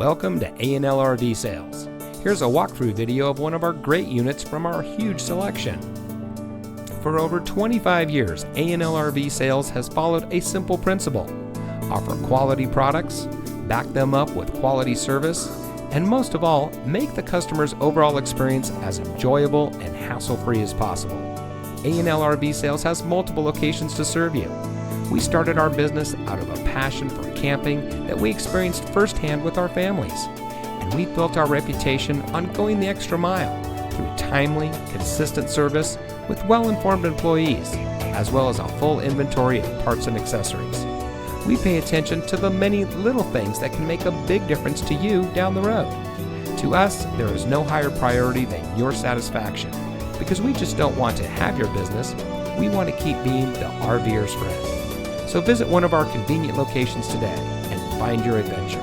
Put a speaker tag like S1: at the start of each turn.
S1: Welcome to A&L RV Sales. Here's a walkthrough video of one of our great units from our huge selection. For over 25 years, A&L RV Sales has followed a simple principle: offer quality products, back them up with quality service, and most of all, make the customer's overall experience as enjoyable and hassle-free as possible. A&L RV Sales has multiple locations to serve you. We started our business out of a passion for camping that we experienced firsthand with our families, and we built our reputation on going the extra mile through timely, consistent service with well-informed employees, as well as a full inventory of parts and accessories. We pay attention to the many little things that can make a big difference to you down the road. To us, there is no higher priority than your satisfaction, because we just don't want to have your business, we want to keep being the RVer's friend. So visit one of our convenient locations today and find your adventure.